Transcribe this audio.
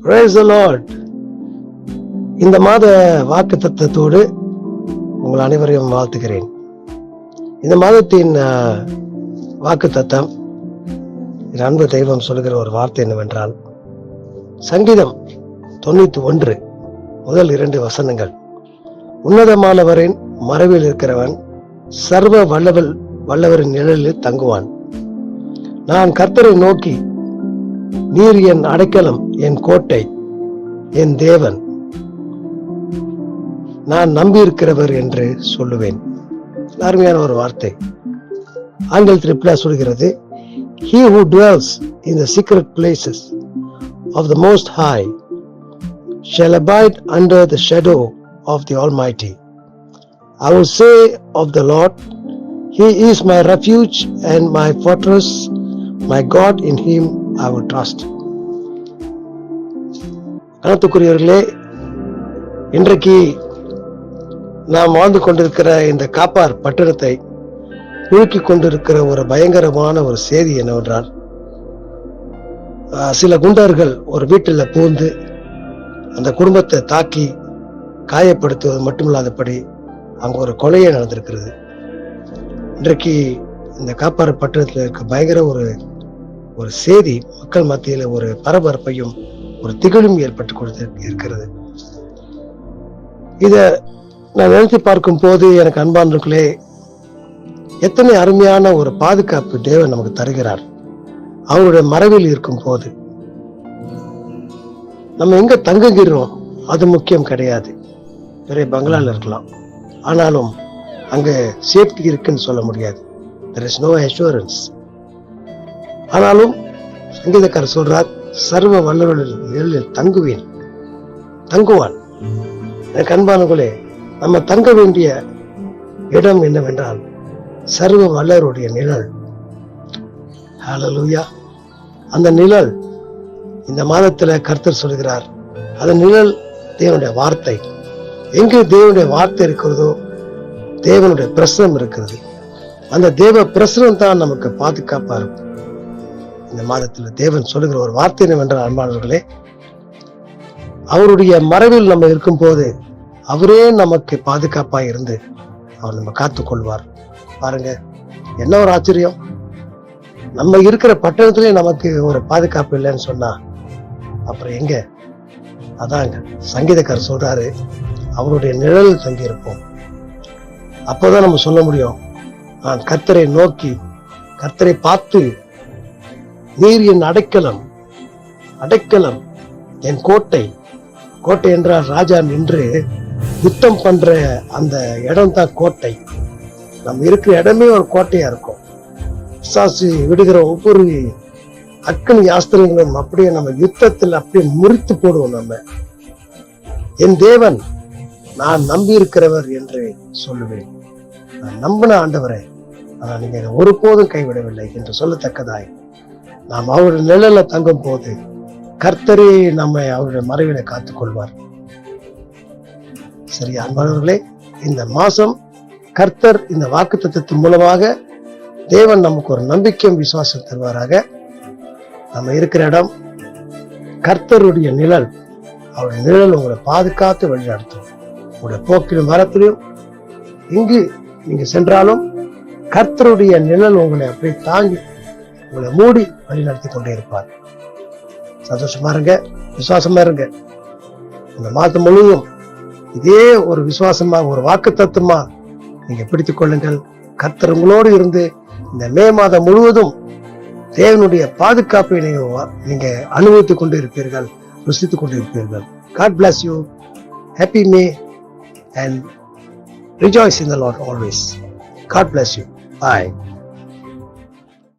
Praise the Lord. இந்த மாத வாக்கு தத்தத்தோடு உங்கள் அனைவரையும் வாழ்த்துகிறேன். இந்த மாதத்தின் வாக்கு தத்தம், அன்பு தெய்வம் சொல்லுகிற ஒரு வார்த்தை என்னவென்றால், சங்கீதம் 91 முதல் 2 வசனங்கள். உன்னதமானவரின் மறைவில் இருக்கிறவன் சர்வ வல்லவரின் நிழலில் தங்குவான். நான் கர்த்தரை நோக்கி, நீர் என் அடைக்கலம், என் கோட்டை, என் தேவன், நான் நம்பியிருக்கிறவர் என்று சொல்லுவேன். அருமையான ஒரு வார்த்தை. ஆங்கிலத்தில் ரிப்ளா சொல்கிறது, He who dwells in the secret places of the Most High shall abide under the shadow of the Almighty. I will say of the Lord, He is my refuge and my fortress, my God, in Him I will trust. கணத்துக்குரியவர்களே, இன்றைக்கு நாம் வாழ்ந்து கொண்டிருக்கிற இந்த காப்பார் பட்டணத்தை உலுக்கி கொண்டிருக்கிற ஒரு பயங்கரமான ஒரு செய்தி என்னவென்றால், சில குண்டர்கள் ஒரு வீட்டில் புகுந்து அந்த குடும்பத்தை தாக்கி காயப்படுத்துவது மட்டுமில்லாதபடி அங்க ஒரு கொலையே நடந்திருக்கிறது. இன்றைக்கு இந்த காப்பாறு பட்டணத்தில் இருக்க பயங்கர ஒரு செய்தி மக்கள் மத்தியில ஒரு பரபரப்பையும் ஒரு திகிலும் ஏற்பட்டு கொடுத்து இருக்கிறது. இத நான் நினைத்து பார்க்கும் போது எனக்கு அன்பானவர்களே, எத்தனை அருமையான ஒரு பாதுகாப்பு தேவன் நமக்கு தருகிறார். அவருடைய மறைவில் இருக்கும் போது நம்ம எங்க தங்குகிறோம் அது முக்கியம் கிடையாது. பெரிய பங்களால இருக்கலாம், ஆனாலும் அங்க சேஃப்டி இருக்குன்னு சொல்ல முடியாது. there is no assurance. ஆனாலும் சங்கீதக்காரர் சொல்றார், சர்வ வல்லவரில் தங்குவான். எனக்கு அன்பானவர்களே, நம்ம தங்க வேண்டிய இடம் என்னவென்றால் சர்வ வல்லவருடைய நிழல். ஹல்லேலூயா. அந்த நிழல் இந்த மாதத்துல கர்த்தர் சொல்கிறார், அந்த நிழல் தேவனுடைய வார்த்தை. எங்கு தேவனுடைய வார்த்தை இருக்கிறதோ தேவனுடைய பிரசனம் இருக்கிறது. அந்த தேவ பிரசனம் தான் நமக்கு பாதுகாப்பா இருக்கும். இந்த மாதத்துல தேவன் சொல்லுகிற ஒரு வார்த்தை என்னவென்றால், அன்பானவர்களே, அவருடைய மறைவில் நம்ம இருக்கும் போது அவரே நமக்கு பாதுகாப்பா இருந்து அவர் நம்ம காத்துக் கொள்வார். பாருங்க, என்ன ஒரு ஆச்சரியம். நம்ம இருக்கிற பட்டணத்திலே நமக்கு ஒரு பாதுகாப்பு இல்லைன்னு சொன்னா அப்புறம் எங்க? அதாங்க சங்கீதக்காரர் சொல்றாரு, அவருடைய நிழல் தங்கி இருப்போம். அப்போதான் நம்ம சொல்ல முடியும், நான் கர்த்தரை நோக்கி, கர்த்தரை பார்த்து, நீர் என் அடைக்கலம், என் கோட்டை. கோட்டை என்றால் ராஜா நின்று யுத்தம் பண்ற அந்த இடம் தான் கோட்டை. நம்ம இருக்கிற இடமே ஒரு கோட்டையா இருக்கும். பிசாசு விடுகிற ஒவ்வொரு அக்கினி ஆஸ்திரங்களும் அப்படியே நம்ம யுத்தத்தில் அப்படியே முறித்து போடுவோம். நம்ம என் தேவன், நான் நம்பி இருக்கிறவர் என்று சொல்லுவேன். நான் நம்பின ஆண்டவரை ஆனால் நீங்க ஒருபோதும் கைவிடவில்லை என்று சொல்லத்தக்கதாய் நாம் அவருடைய நிழல்ல தங்கும் போது கர்த்தரே நம்மை அவருடைய மறைவில காத்துக் கொள்வார். சரி அன்பானவர்களே, இந்த மாசம் கர்த்தர் இந்த வாக்குத்தத்தத்தின் மூலமாக தேவன் நமக்கு ஒரு நம்பிக்கையும் விசுவாசம் தருவாராக. நம்ம இருக்கிற இடம் கர்த்தருடைய நிழல். அவருடைய நிழல் உங்களை பாதுகாத்து வழி நடத்தும். உங்களுடைய போக்கிலும் வரத்திலும் எங்கு நீங்க சென்றாலும் கர்த்தருடைய நிழல் உங்களை அப்படியே தாங்கி உங்களை மூடி வழி நடத்தி கொண்டே இருப்பார். சந்தோஷமா இருங்க, விசுவாசமா இருங்க. இந்த மாதம் முழுவதும் இதே ஒரு விசுவாசமா, ஒரு வாக்கு தத்துவமா நீங்க பிடித்துக் கொள்ளுங்கள். கர்த்தர் உங்களோடு இருந்து இந்த மே மாதம் முழுவதும் தேவனுடைய பாதுகாப்பை நீங்க அனுபவித்துக் கொண்டு இருப்பீர்கள், ருசித்துக் கொண்டு இருப்பீர்கள். God bless you. Happy May and rejoice in the Lord always. God bless you. Bye.